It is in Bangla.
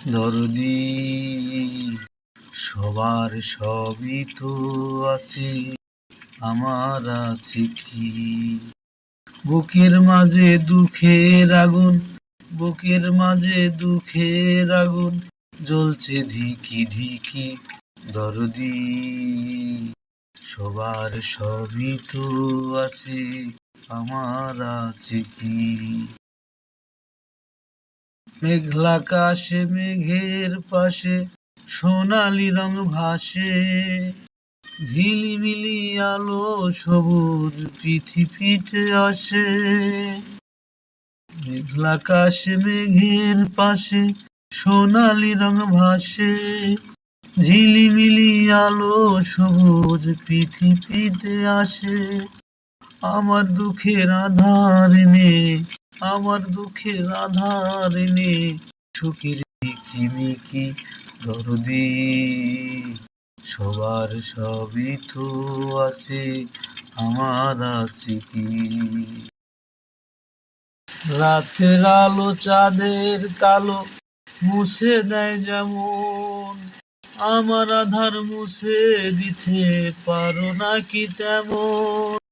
দরদি সবার সবই তো আছে, আমার আছে কি? বুকের মাঝে দুঃখের আগুন, বুকের মাঝে দুঃখের আগুন জ্বলছে ধিকি ধিকি। দরদি সবার সবই তো আছে, আমার আছে কি? মেঘলা আকাশে মেঘের পাশে সোনালি রং ভাসে, ঝিলিমিলি আলো সবুজ পৃথিবীতে আসে। মেঘলা আকাশে মেঘের পাশে সোনালি রং ভাসে, ঝিলিমিলি আলো সবুজ পৃথিবীতে আসে। আমার দুঃখের আধার এনে, আমার দুঃখের আধার এনে সুখের ঝিকিমিকি। দরদি সবার সবই তো আছে, আমার আছে কি? রাতের আলো চাঁদের কালো মুছে দেয় যেমন, আমার আধার মুছে দিতে পারো নাকি তেমন?